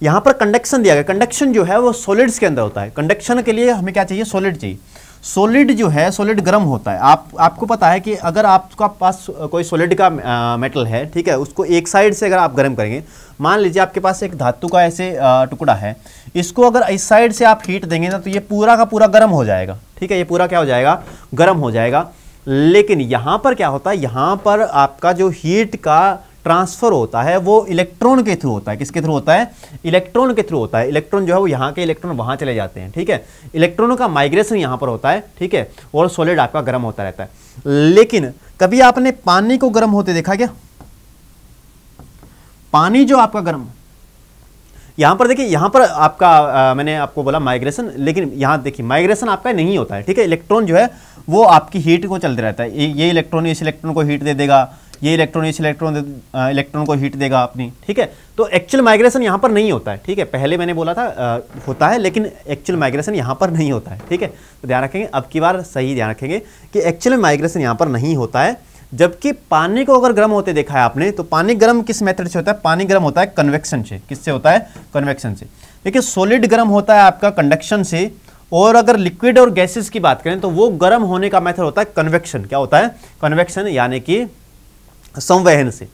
यहाँ पर कंडक्शन दिया गया। कंडक्शन जो है वो सॉलिड्स के अंदर होता है। कंडक्शन के लिए हमें क्या चाहिए? सॉलिड चाहिए। सॉलिड जो है, सॉलिड गर्म होता है। आपको पता है कि अगर आपका पास कोई सॉलिड का मेटल है, ठीक है, उसको एक साइड से अगर आप गर्म करेंगे, मान लीजिए आपके पास एक धातु का ऐसे टुकड़ा है, इसको अगर इस साइड से आप हीट देंगे ना तो ये पूरा का पूरा गर्म हो जाएगा, ठीक है, ये पूरा क्या हो जाएगा? गर्म हो जाएगा। लेकिन यहाँ पर क्या होता है, यहाँ पर आपका जो हीट का ट्रांसफर होता है वो इलेक्ट्रॉन के थ्रू होता है। किसके थ्रू होता है? इलेक्ट्रॉन के थ्रू होता है। इलेक्ट्रॉन जो है वो यहाँ के इलेक्ट्रॉन वहाँ चले जाते हैं, ठीक है। इलेक्ट्रॉनों का माइग्रेशन यहाँ पर होता है, ठीक है, और सॉलिड आपका गर्म होता रहता है। लेकिन कभी आपने पानी को गर्म होते देखा क्या? पानी जो आपका गर्म, यहां पर देखिए, यहां पर आपका मैंने आपको बोला माइग्रेशन, लेकिन यहां देखिए माइग्रेशन आपका नहीं होता है, ठीक है। इलेक्ट्रॉन जो है वो आपकी हीट को चलते रहता है। ये इलेक्ट्रॉन इस इलेक्ट्रॉन को हीट दे देगा, ये इलेक्ट्रॉन इस इलेक्ट्रॉन को हीट देगा अपनी, ठीक है। तो एक्चुअल माइग्रेशन यहां पर नहीं होता है, ठीक है। पहले मैंने बोला था होता है, लेकिन एक्चुअल माइग्रेशन यहां पर नहीं होता है, ठीक है। तो ध्यान रखेंगे, अब की बार सही ध्यान रखेंगे कि एक्चुअल माइग्रेशन यहां पर नहीं होता है। जबकि पानी को अगर गर्म होते देखा है आपने, तो पानी गर्म किस मेथड से होता है? पानी गर्म होता है कन्वेक्शन से। किससे होता है? कन्वेक्शन से। देखिए सॉलिड गर्म होता है आपका कंडक्शन से, और अगर लिक्विड और गैसेस की बात करें तो वो गर्म होने का मेथड होता है कन्वेक्शन। क्या होता है? कन्वेक्शन, यानी कि संवहन से।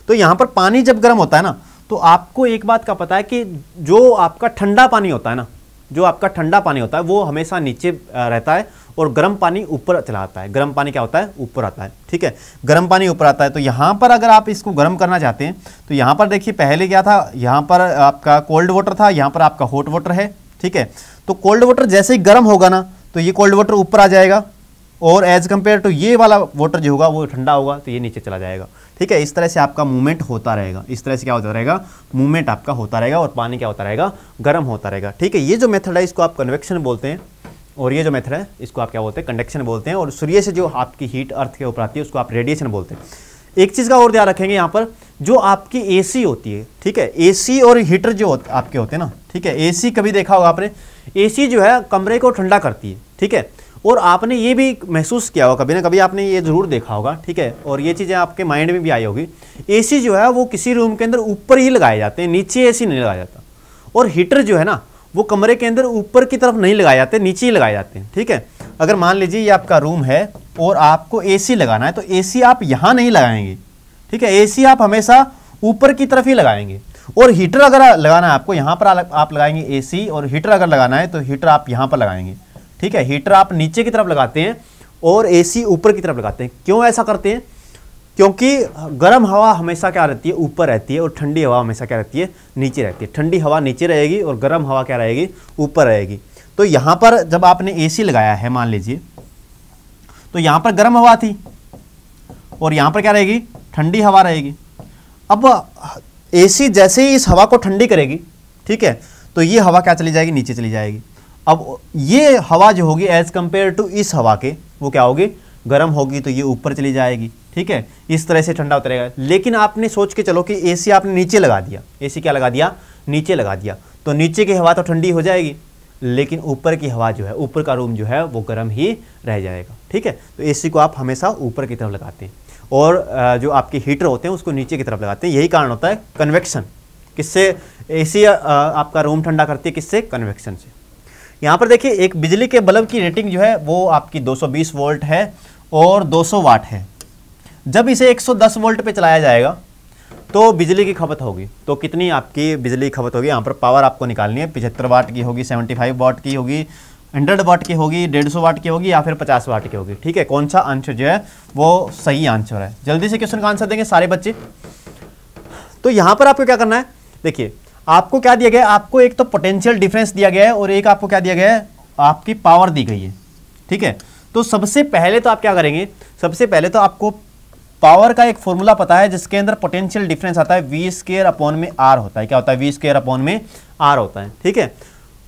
तो यहां पर पानी जब गर्म होता है ना, तो आपको एक बात का पता है कि जो आपका ठंडा पानी होता है ना, जो आपका ठंडा पानी होता है वो हमेशा नीचे रहता है, और गर्म पानी ऊपर चला आता है। गर्म पानी क्या होता है? ऊपर आता है, ठीक है। गर्म पानी ऊपर आता है। तो यहाँ पर अगर आप इसको गर्म करना चाहते हैं तो यहाँ पर देखिए पहले क्या था, यहाँ पर आपका कोल्ड वाटर था, यहाँ पर आपका हॉट वाटर है, ठीक है। तो कोल्ड वाटर जैसे ही गर्म होगा ना, तो ये कोल्ड वाटर ऊपर आ जाएगा, और एज कंपेयर टू ये वाला वाटर जो होगा वो ठंडा होगा, तो ये नीचे चला जाएगा, ठीक है। इस तरह से आपका मूवमेंट होता रहेगा। इस तरह से क्या होता रहेगा? मूवमेंट आपका होता रहेगा, और पानी क्या होता रहेगा? गर्म होता रहेगा, ठीक है। ये जो मेथड है इसको आप कन्वेक्शन बोलते हैं, और ये जो मेथड है इसको आप क्या बोलते हैं? कंडक्शन बोलते हैं। और सूर्य से जो आपकी हीट अर्थ के ऊपर आती है उसको आप रेडिएशन बोलते हैं। एक चीज़ का और ध्यान रखेंगे, यहाँ पर जो आपकी एसी होती है, ठीक है, एसी और हीटर जो आपके होते हैं ना, ठीक है। एसी कभी देखा होगा आपने, एसी जो है कमरे को ठंडा करती है, ठीक है। और आपने ये भी महसूस किया होगा कभी ना कभी, आपने ये जरूर देखा होगा, ठीक है, और ये चीज़ें आपके माइंड में भी आई होगी। एसी जो है वो किसी रूम के अंदर ऊपर ही लगाए जाते हैं, नीचे एसी नहीं लगाया जाता। और हीटर जो है ना वो कमरे के अंदर ऊपर की तरफ नहीं लगाए जाते, नीचे ही लगाए जाते हैं, ठीक है। अगर मान लीजिए ये आपका रूम है और आपको एसी लगाना है, तो एसी आप यहाँ नहीं लगाएंगे, ठीक है। एसी आप हमेशा ऊपर की तरफ ही लगाएंगे। और हीटर अगर लगाना है आपको, यहाँ पर आप लगाएंगे एसी, और हीटर अगर लगाना है तो हीटर आप यहाँ पर लगाएंगे, ठीक है। हीटर आप नीचे की तरफ लगाते हैं और एसी ऊपर की तरफ लगाते हैं। क्यों ऐसा करते हैं? क्योंकि गर्म हवा हमेशा क्या रहती है? ऊपर रहती है, और ठंडी हवा हमेशा क्या रहती है? नीचे रहती है। ठंडी हवा नीचे रहेगी और गर्म हवा क्या रहेगी? ऊपर रहेगी। तो यहाँ पर जब आपने एसी लगाया है मान लीजिए, तो यहाँ पर गर्म हवा थी, और यहाँ पर क्या रहेगी? ठंडी हवा रहेगी। अब एसी जैसे ही इस हवा को ठंडी करेगी, ठीक है, तो ये हवा क्या चली जाएगी? नीचे चली जाएगी। अब ये हवा जो होगी एज कंपेयर टू इस हवा के, वो क्या होगी? गर्म होगी, तो ये ऊपर चली जाएगी, ठीक है। इस तरह से ठंडा होता रहेगा। लेकिन आपने सोच के चलो कि एसी आपने नीचे लगा दिया, एसी क्या लगा दिया? नीचे लगा दिया, तो नीचे की हवा तो ठंडी हो जाएगी, लेकिन ऊपर की हवा जो है, ऊपर का रूम जो है वो गर्म ही रह जाएगा, ठीक है। तो एसी को आप हमेशा ऊपर की तरफ लगाते हैं, और जो आपके हीटर होते हैं उसको नीचे की तरफ लगाते हैं। यही कारण होता है कन्वेक्शन। किससे एसी आपका रूम ठंडा करती है? किससे? कन्वेक्शन से। यहाँ पर देखिए एक बिजली के बल्ब की रेटिंग जो है वो आपकी 220 वोल्ट है और 200 वाट है। जब इसे 110 वोल्ट पे चलाया जाएगा तो बिजली की खपत होगी। तो कितनी आपकी बिजली खपत होगी? यहाँ पर पावर आपको निकालनी है। 75 वाट की होगी, 75 वाट की होगी, 100 वाट की होगी, 150 वाट की होगी, या फिर 50 वाट की होगी, ठीक है। कौन सा आंसर जो है वो सही आंसर है? जल्दी से क्वेश्चन का आंसर देंगे सारे बच्चे। तो यहाँ पर आपको क्या करना है? देखिए आपको क्या दिया गया है? आपको एक तो पोटेंशियल डिफरेंस दिया गया है, और एक आपको क्या दिया गया है? आपकी पावर दी गई है, ठीक है। तो सबसे पहले तो आप क्या करेंगे? सबसे पहले तो आपको पावर का एक फॉर्मूला पता है जिसके अंदर पोटेंशियल डिफरेंस आता है v²/r होता है। क्या होता है? v²/r होता है, ठीक है।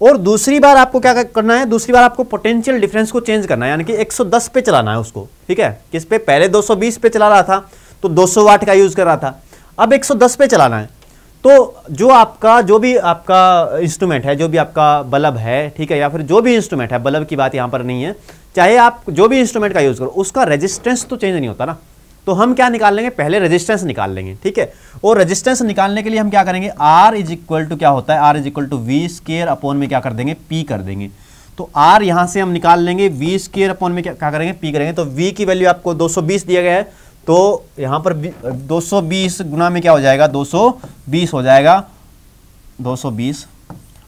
और दूसरी बार आपको क्या करना है? दूसरी बार आपको पोटेंशियल डिफरेंस को चेंज करना है, यानी कि 110 पे चलाना है उसको, ठीक है। किस पे? पहले 220 पे चला रहा था तो 200 वाट का यूज कर रहा था, अब 110 पे चलाना है। तो जो भी आपका इंस्ट्रूमेंट है, जो भी आपका बल्ब है, ठीक है, या फिर जो भी इंस्ट्रूमेंट है, बल्ब की बात यहाँ पर नहीं है, चाहे आप जो भी इंस्ट्रूमेंट का यूज करो, उसका रेजिस्टेंस तो चेंज नहीं होता ना। तो हम क्या निकाल लेंगे? पहले रेजिस्टेंस निकाल लेंगे, ठीक है। और रेजिस्टेंस निकालने के लिए हम क्या करेंगे? R इज इक्वल टू क्या होता है? R is equal to v² में क्या कर देंगे? P कर देंगे। तो R यहां से हम निकाल लेंगे, v² में क्या करेंगे? P करेंगे। तो V की वैल्यू आपको 220 दिया गया है, तो यहां पर 220 गुना में क्या हो जाएगा? 220 हो जाएगा, 220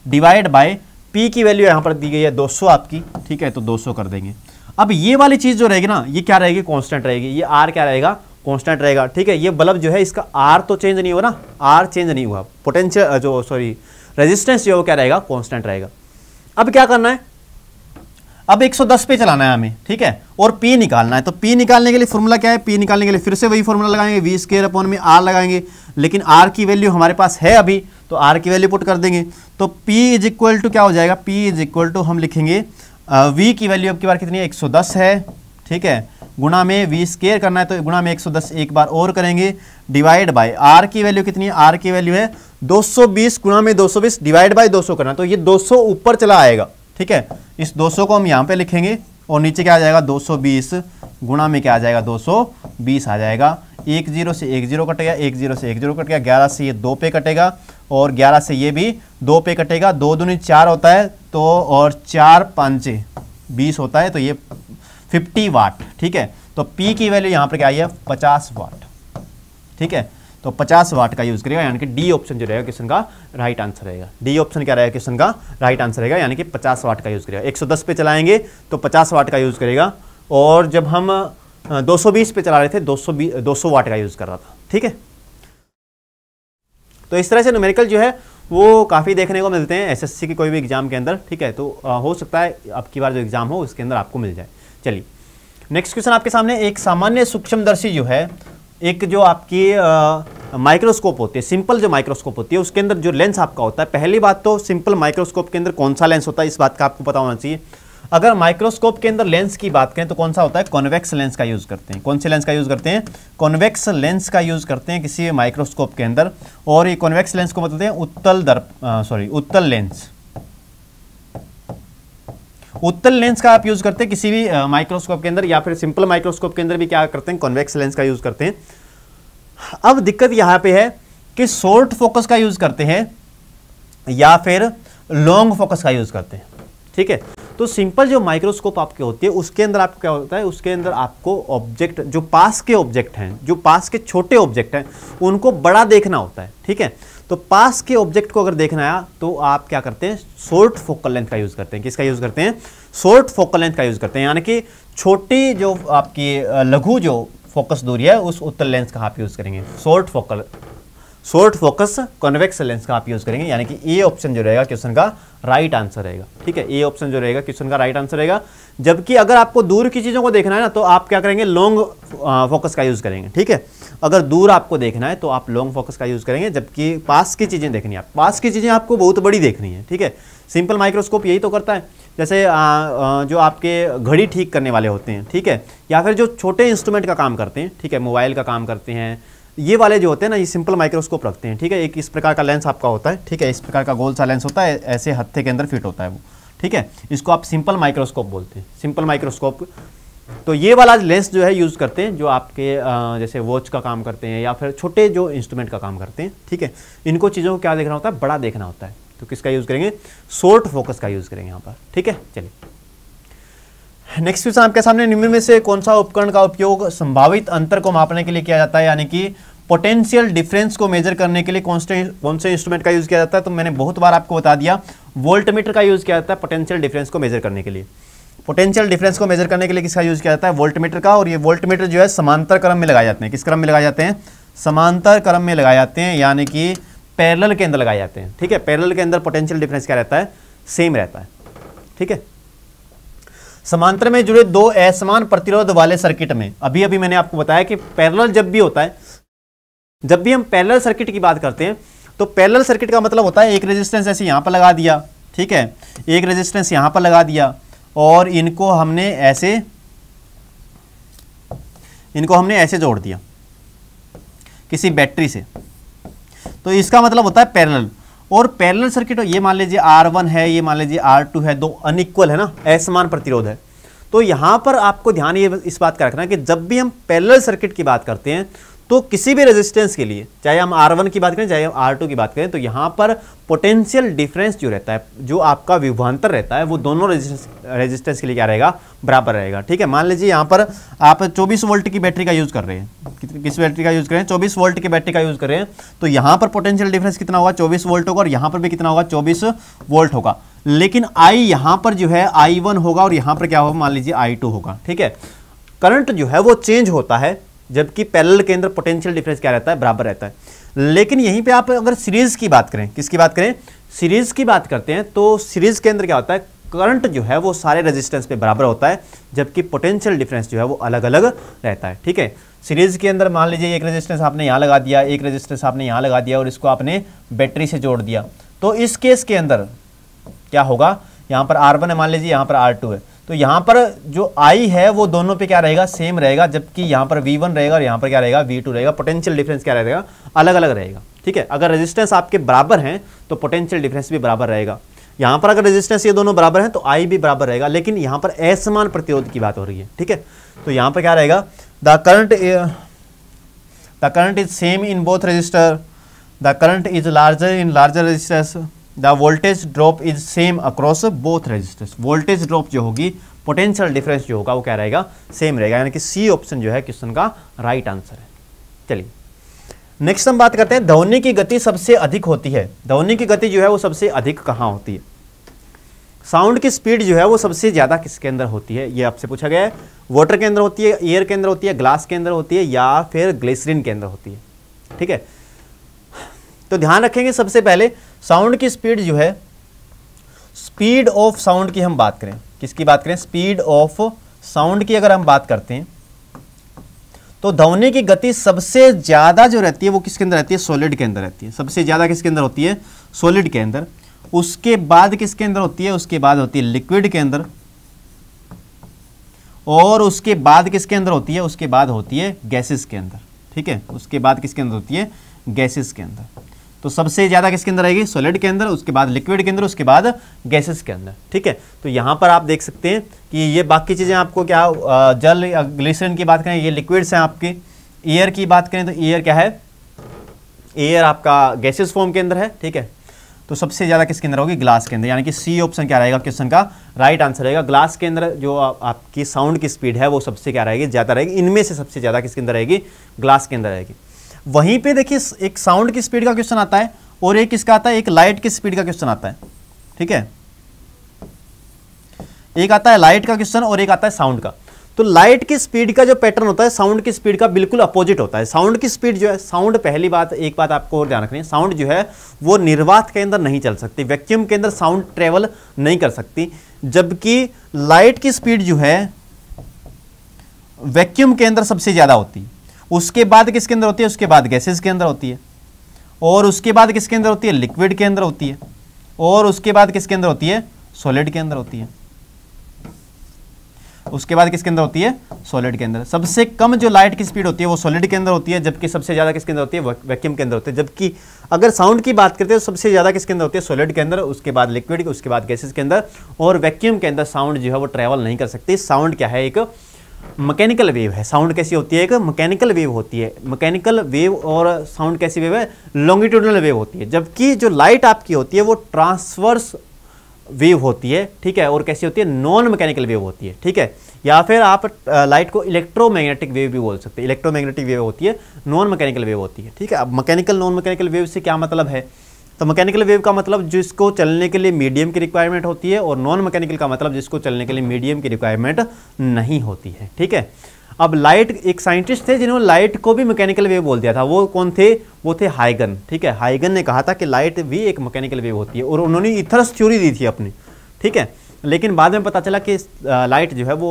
डिवाइड बाय P की वैल्यू यहां पर दी गई है 200 आपकी, ठीक है, तो 200 कर देंगे। अब ये वाली चीज जो रहेगी ना, ये क्या रहेगी, कांस्टेंट रहेगी, ये आर क्या रहेगा, कांस्टेंट रहेगा, ठीक है। ये बल्ब जो है इसका आर तो चेंज नहीं हुआ ना, आर चेंज नहीं हुआ, पोटेंशियल जो सॉरी रेजिस्टेंस जो है वो क्या रहेगा, कांस्टेंट रहेगा। अब क्या करना है, अब 110 पे चलाना है हमें, ठीक है, और P निकालना है। तो P निकालने के लिए फॉर्मूला क्या है, P निकालने के लिए फिर से वही फॉर्मूला लगाएंगे, वी स्क्वायर अपॉन में R लगाएंगे, लेकिन R की वैल्यू हमारे पास है अभी, तो R की वैल्यू पुट कर देंगे। तो P इज इक्वल टू क्या हो जाएगा, P इज इक्वल टू हम लिखेंगे V की वैल्यू अब की बार कितनी है, 110 है, ठीक है, गुणा में वी स्क्वायर करना है तो गुणा में 110 एक बार और करेंगे, डिवाइड बाय R की वैल्यू कितनी है, R की वैल्यू है 220 गुणा में 220 डिवाइड बाय 200 करना, तो ये 200 ऊपर चला आएगा, ठीक है। इस 200 को हम यहाँ पे लिखेंगे और नीचे क्या आ जाएगा, 220 गुणा में क्या आ जाएगा, 220 आ जाएगा। 1 0 से 1 0 कटेगा, 1 0 से 1 0 कट गया, 11 से ये 2 पे कटेगा और 11 से ये भी 2 पे कटेगा, 2 दूनी 4 होता है तो, और 4 5 20 होता है, तो ये 50 वाट, ठीक है। तो P की वैल्यू यहाँ पर क्या आई है, 50 वाट, ठीक है। तो 50 वाट का यूज करेगा, यानी कि डी ऑप्शन जो रहेगा क्वेश्चन का राइट आंसर रहेगा। डी ऑप्शन क्या रहेगा क्वेश्चन का राइट आंसर रहेगा, यानी कि 50 वाट का यूज करेगा। 110 पे चलाएंगे तो 50 वाट का यूज करेगा, और जब हम 220 पे चला रहे थे 200 वाट का यूज कर रहा था, ठीक है। तो इस तरह से न्यूमेरिकल जो है वो काफ़ी देखने को मिलते हैं एसएससी की कोई भी एग्जाम के अंदर, ठीक है। तो हो सकता है अब की बार जो एग्जाम हो उसके अंदर आपको मिल जाए। चलिए नेक्स्ट क्वेश्चन आपके सामने, एक सामान्य सूक्ष्मदर्शी जो है, एक जो आपकी माइक्रोस्कोप होती है, सिंपल जो माइक्रोस्कोप होती है, उसके अंदर जो लेंस आपका होता है, पहली बात तो सिंपल माइक्रोस्कोप के अंदर कौन सा लेंस होता है इस बात का आपको पता होना चाहिए। अगर माइक्रोस्कोप के अंदर लेंस की बात करें तो कौन सा होता है, कॉन्वेक्स लेंस का यूज करते हैं। कौन से लेंस का यूज करते हैं, कॉन्वेक्स लेंस का यूज करते हैं किसी माइक्रोस्कोप के अंदर। और ये कॉन्वेक्स लेंस को बोलते हैं उत्तल लेंस। उत्तल लेंस का आप यूज करते हैं किसी भी माइक्रोस्कोप के अंदर, या फिर सिंपल माइक्रोस्कोप के अंदर भी क्या करते हैं, कॉन्वेक्स लेंस का यूज करते हैं। अब दिक्कत यहां पे है कि शॉर्ट फोकस का यूज करते हैं या फिर लॉन्ग फोकस का यूज करते हैं, ठीक है। तो सिंपल जो माइक्रोस्कोप आपके होती है उसके अंदर आपको क्या होता है, उसके अंदर आपको ऑब्जेक्ट जो पास के ऑब्जेक्ट हैं, जो पास के छोटे ऑब्जेक्ट हैं, उनको बड़ा देखना होता है, ठीक है। तो पास के ऑब्जेक्ट को अगर देखना है तो आप क्या करते हैं, शॉर्ट फोकल लेंथ का यूज करते हैं। किसका यूज करते हैं, शॉर्ट फोकल लेंथ का यूज करते हैं, यानी कि छोटी जो आपकी लघु जो फोकस दूरी है उस उत्तल लेंस का आप यूज करेंगे। शॉर्ट फोकस कॉन्वेक्स लेंस का आप यूज करेंगे, यानी कि ए ऑप्शन जो रहेगा क्वेश्चन का राइट आंसर रहेगा, ठीक है। ए ऑप्शन जो रहेगा क्वेश्चन का राइट आंसर रहेगा। जबकि अगर आपको दूर की चीजों को देखना है ना तो आप क्या करेंगे, लॉन्ग फोकस का यूज करेंगे, ठीक है। अगर दूर आपको देखना है तो आप लॉन्ग फोकस का यूज करेंगे, जबकि पास की चीजें देखनी है, पास की चीजें आपको बहुत बड़ी देखनी है, ठीक है। सिंपल माइक्रोस्कोप यही तो करता है, जैसे जो आपके घड़ी ठीक करने वाले होते हैं, ठीक है, या फिर जो छोटे इंस्ट्रूमेंट का काम करते हैं, ठीक है, मोबाइल का काम करते हैं, ये वाले जो होते हैं ना, ये सिंपल माइक्रोस्कोप रखते हैं, ठीक है। एक इस प्रकार का लेंस आपका होता है, ठीक है, इस प्रकार का गोल सा लेंस होता है, ऐसे हत्थे के अंदर फिट होता है वो, ठीक है। इसको आप सिंपल माइक्रोस्कोप बोलते हैं, सिंपल माइक्रोस्कोप। तो ये वाला लेंस जो है यूज़ करते हैं जो आपके जैसे वॉच का काम करते हैं या फिर छोटे जो इंस्ट्रूमेंट का काम करते हैं, ठीक है। इनको चीज़ों को क्या देखना होता है, बड़ा देखना होता है, तो किसका यूज़ करेंगे, शॉर्ट फोकस का यूज़ करेंगे यहाँ पर, ठीक है। चलिए नेक्स्ट क्वेश्चन आपके सामने, निम्न में से कौन सा उपकरण का उपयोग संभावित अंतर को मापने के लिए किया जाता है, यानी कि पोटेंशियल डिफरेंस को मेजर करने के लिए कौन से इंस्ट्रूमेंट का यूज किया जाता है। तो मैंने बहुत बार आपको बता दिया, वोल्टमीटर का यूज किया जाता है पोटेंशियल डिफरेंस को मेजर करने के लिए। पोटेंशियल डिफरेंस को मेजर करने के लिए किसका यूज किया जाता है, वोल्टमीटर का। और ये वोल्टमीटर जो है समांतर क्रम में लगाए जाते हैं। किस क्रम में लगाए जाते हैं, समांतर क्रम में लगाए जाते हैं, यानी कि पैरेलल के अंदर लगाए जाते हैं, ठीक है। पैरेलल के अंदर पोटेंशियल डिफरेंस क्या रहता है, सेम रहता है, ठीक है। समांतर में जुड़े दो असमान प्रतिरोध वाले सर्किट में, अभी मैंने आपको बताया कि पैरेलल जब भी होता है, जब भी हम पैरेलल सर्किट की बात करते हैं तो पैरेलल सर्किट का मतलब होता है एक रेजिस्टेंस ऐसे यहां पर लगा दिया, ठीक है, एक रेजिस्टेंस यहां पर लगा दिया और इनको हमने ऐसे जोड़ दिया किसी बैटरी से, तो इसका मतलब होता है पैरेलल। और पैरेलल सर्किट, ये मान लीजिए R1 है, ये मान लीजिए R2 है, दो अनइक्वल है ना, असमान प्रतिरोध है। तो यहां पर आपको ध्यान ये इस बात का रखना है कि जब भी हम पैरेलल सर्किट की बात करते हैं तो किसी भी रेजिस्टेंस के लिए, चाहे हम R1 की बात करें चाहे हम R2 की बात करें, तो यहाँ पर पोटेंशियल डिफरेंस जो रहता है, जो आपका विभवांतर रहता है, वो दोनों रेजिस्टेंस के लिए क्या रहेगा, बराबर रहेगा। ठीक है, मान लीजिए यहाँ पर आप 24 वोल्ट की बैटरी का यूज़ कर रहे हैं, किस बैटरी का यूज़ कर रहे हैं, 24 वोल्ट की बैटरी का यूज़ कर रहे हैं, तो यहाँ पर पोटेंशियल डिफरेंस कितना होगा, 24 वोल्ट होगा, और यहाँ पर भी कितना होगा, 24 वोल्ट होगा। लेकिन I यहाँ पर जो है I1 होगा, और यहाँ पर क्या होगा, मान लीजिए I2 होगा। ठीक है, करंट जो है वो चेंज होता है, जबकि पैरेलल के अंदर पोटेंशियल डिफरेंस क्या रहता है, बराबर रहता है। लेकिन यहीं पे आप अगर सीरीज की बात करें, किसकी बात करें, सीरीज की बात करते हैं, तो सीरीज के अंदर क्या होता है, करंट जो है वो सारे रेजिस्टेंस पे बराबर होता है, जबकि पोटेंशियल डिफरेंस जो है वो अलग अलग रहता है। ठीक है, सीरीज के अंदर मान लीजिए एक रेजिस्टेंस आपने यहाँ लगा दिया, एक रेजिस्टेंस आपने यहाँ लगा दिया, और इसको आपने बैटरी से जोड़ दिया, तो इस केस के अंदर क्या होगा, यहाँ पर R1 है मान लीजिए, यहाँ पर R2 है, तो यहाँ पर जो I है वो दोनों पे क्या रहेगा, सेम रहेगा, जबकि यहाँ पर V1 रहेगा और यहाँ पर क्या रहेगा, V2 रहेगा। पोटेंशियल डिफरेंस क्या रहेगा, अलग अलग रहेगा। ठीक है, अगर रेजिस्टेंस आपके बराबर हैं तो पोटेंशियल डिफरेंस भी बराबर रहेगा। यहाँ पर अगर रेजिस्टेंस ये दोनों बराबर हैं तो I भी बराबर रहेगा, लेकिन यहाँ पर असमान प्रतिरोध की बात हो रही है। ठीक है, तो यहाँ पर क्या रहेगा, the current is same in both resistor, the current is larger in larger resistors, the voltage drop is same across both resistors. Voltage drop जो होगी, पोटेंशियल डिफरेंस जो होगा वो क्या रहेगा, सेम रहेगा, यानी कि सी ऑप्शन जो है क्वेश्चन का राइट आंसर है। चलिए नेक्स्ट हम बात करते हैं, ध्वनि की गति सबसे अधिक होती है। ध्वनि की गति जो है वो सबसे अधिक कहाँ होती है, साउंड की स्पीड जो है वो सबसे ज़्यादा किसके अंदर होती है, ये आपसे पूछा गया है। वाटर के अंदर होती है, एयर के अंदर होती है, ग्लास के अंदर होती है, या फिर ग्लिसरीन के अंदर होती है। ठीक है, तो ध्यान रखेंगे सबसे पहले साउंड की स्पीड जो है, स्पीड ऑफ साउंड की हम बात करें, किसकी बात करें, स्पीड ऑफ साउंड की अगर हम बात करते हैं, तो ध्वनि की गति सबसे ज्यादा जो रहती है वो किसके अंदर रहती है, सॉलिड के अंदर रहती है। सबसे ज्यादा किसके अंदर होती है, सॉलिड के अंदर। उसके बाद किसके अंदर होती है, उसके बाद होती है लिक्विड के अंदर, और उसके बाद किसके अंदर होती है, उसके बाद होती है गैसेस के अंदर। ठीक है, उसके बाद किसके अंदर होती है, गैसेस के अंदर। तो सबसे ज्यादा किसके अंदर आएगी, सॉलिड के अंदर, उसके बाद लिक्विड के अंदर, उसके बाद गैसेस के अंदर। ठीक है, तो यहाँ पर आप देख सकते हैं कि ये बाकी चीज़ें आपको क्या, जल ग्लिसरीन की बात करें ये लिक्विड्स हैं आपके, एयर की बात करें तो एयर क्या है, एयर आपका गैसेस फॉर्म के अंदर है। ठीक है, तो सबसे ज़्यादा किसके अंदर होगी, ग्लास के अंदर, यानी कि सी ऑप्शन क्या रहेगा क्वेश्चन का राइट आंसर रहेगा। ग्लास के अंदर जो आपकी साउंड की स्पीड है वो सबसे क्या रहेगी, ज़्यादा रहेगी। इनमें से सबसे ज़्यादा किसके अंदर रहेगी, ग्लास के अंदर रहेगी। वहीं पे देखिए एक साउंड की स्पीड का क्वेश्चन आता है, और एक किसका आता है, एक लाइट की स्पीड का क्वेश्चन आता है। ठीक है, एक आता है लाइट का क्वेश्चन और एक आता है साउंड का। तो लाइट की स्पीड का जो पैटर्न होता है साउंड की स्पीड का बिल्कुल अपोजिट होता है। साउंड की स्पीड जो है, साउंड पहली बात, एक बात आपको और ध्यान रखनी है, साउंड जो है वो निर्वात के अंदर नहीं चल सकती, वैक्यूम के अंदर साउंड ट्रेवल नहीं कर सकती, जबकि लाइट की स्पीड जो है वैक्यूम के अंदर सबसे ज्यादा होती है। उसके बाद किसके अंदर होती है, उसके बाद गैसेस के अंदर होती है, और उसके बाद किसके अंदर होती है, लिक्विड के अंदर होती है, और उसके बाद किसके अंदर होती है, सॉलिड के अंदर होती है। उसके बाद किसके अंदर होती है, सॉलिड के अंदर। सबसे कम जो लाइट की स्पीड होती है वो सॉलिड के अंदर होती है, जबकि सबसे ज्यादा किसके अंदर होती है, वैक्यूम के अंदर होती है। जबकि अगर साउंड की बात करते हैं तो सबसे ज्यादा किसके अंदर होती है, सॉलिड के अंदर, उसके बाद लिक्विड, उसके बाद गैसेस के अंदर, और वैक्यूम के अंदर साउंड जो है वो ट्रेवल नहीं कर सकती। साउंड क्या है, एक मैकेनिकल वेव है। साउंड कैसी होती है, एक मैकेनिकल वेव होती है। मैकेनिकल वेव और साउंड कैसी वेव है, लॉन्गिट्यूडनल वेव होती है। जबकि जो लाइट आपकी होती है वो ट्रांसवर्स वेव होती है। ठीक है, और कैसी होती है, नॉन मैकेनिकल वेव होती है। ठीक है, या फिर आप लाइट को इलेक्ट्रोमैग्नेटिक वेव भी बोल सकते हैं। इलेक्ट्रोमैग्नेटिक वेव होती है, नॉन मैकेनिकल वेव होती है। ठीक है, अब मैकेनिकल नॉन मैकेनिकल वेव से क्या मतलब है, तो मैकेनिकल वेव का मतलब जिसको चलने के लिए मीडियम की रिक्वायरमेंट होती है, और नॉन मैकेनिकल का मतलब जिसको चलने के लिए मीडियम की रिक्वायरमेंट नहीं होती है। ठीक है, अब लाइट, एक साइंटिस्ट थे जिन्होंने लाइट को भी मैकेनिकल वेव बोल दिया था। वो कौन थे, वो थे हाइगन। ठीक है, हाइगन ने कहा था कि लाइट भी एक मैकेनिकल वेव होती है, और उन्होंने इथरस थ्योरी दी थी अपनी। ठीक है, लेकिन बाद में पता चला कि लाइट जो है वो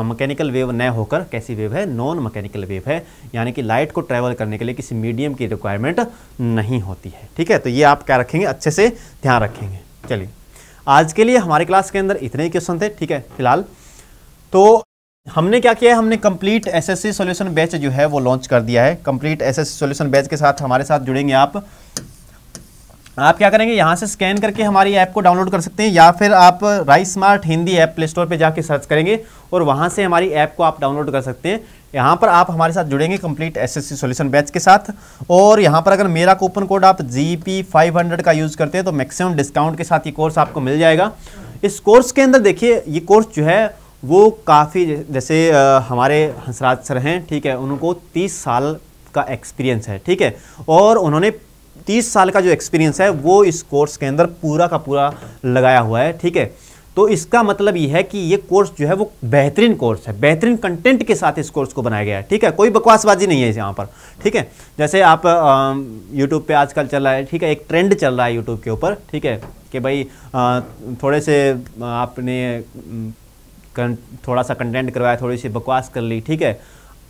मैकेनिकल वेव न होकर कैसी वेव है, नॉन मैकेनिकल वेव है, यानी कि लाइट को ट्रैवल करने के लिए किसी मीडियम की रिक्वायरमेंट नहीं होती है। ठीक है, तो ये आप क्या रखेंगे, अच्छे से ध्यान रखेंगे। चलिए, आज के लिए हमारी क्लास के अंदर इतने ही क्वेश्चन थे। ठीक है, फिलहाल तो हमने क्या किया है, हमने कंप्लीट एसएससी सॉल्यूशन बैच जो है वो लॉन्च कर दिया है। कंप्लीट एसएससी सॉल्यूशन बैच के साथ हमारे साथ जुड़ेंगे आप आप क्या करेंगे, यहाँ से स्कैन करके हमारी ऐप को डाउनलोड कर सकते हैं, या फिर आप rice smart Hindi app play store पे जाके सर्च करेंगे और वहाँ से हमारी ऐप को आप डाउनलोड कर सकते हैं। यहाँ पर आप हमारे साथ जुड़ेंगे कंप्लीट एसएससी सॉल्यूशन बैच के साथ, और यहाँ पर अगर मेरा कूपन कोड आप GP500 का यूज़ करते हैं तो मैक्सिमम डिस्काउंट के साथ ये कोर्स आपको मिल जाएगा। इस कोर्स के अंदर देखिए, ये कोर्स जो है वो काफ़ी, जैसे हमारे हंसराज सर हैं, ठीक है, उनको 30 साल का एक्सपीरियंस है, ठीक है, और उन्होंने 30 साल का जो एक्सपीरियंस है वो इस कोर्स के अंदर पूरा का पूरा लगाया हुआ है, ठीक है। तो इसका मतलब ये है कि ये कोर्स जो है वो बेहतरीन कोर्स है, बेहतरीन कंटेंट के साथ इस कोर्स को बनाया गया है, ठीक है, कोई बकवासबाजी नहीं है यहाँ पर, ठीक है। जैसे आप यूट्यूब पे आजकल चल रहा है, ठीक है, एक ट्रेंड चल रहा है यूट्यूब के ऊपर, ठीक है, कि भाई थोड़े से आपने थोड़ा सा कंटेंट करवाया, थोड़ी सी बकवास कर ली, ठीक है।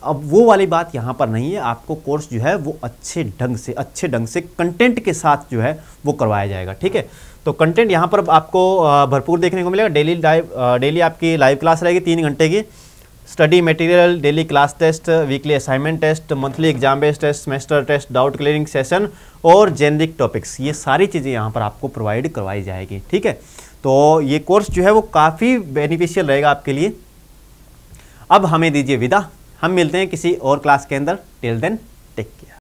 अब वो वाली बात यहाँ पर नहीं है, आपको कोर्स जो है वो अच्छे ढंग से कंटेंट के साथ जो है वो करवाया जाएगा, ठीक है। तो कंटेंट यहाँ पर आपको भरपूर देखने को मिलेगा। डेली आपकी लाइव क्लास रहेगी 3 घंटे की, study material, daily class test, weekly assignment test, monthly exam based test, semester test, doubt clearing session और जेनरिक टॉपिक्स, ये सारी चीज़ें यहाँ पर आपको प्रोवाइड करवाई जाएगी, ठीक है। तो ये कोर्स जो है वो काफ़ी बेनिफिशियल रहेगा आपके लिए। अब हमें दीजिए विदा, हम मिलते हैं किसी और क्लास के अंदर। Till then take care.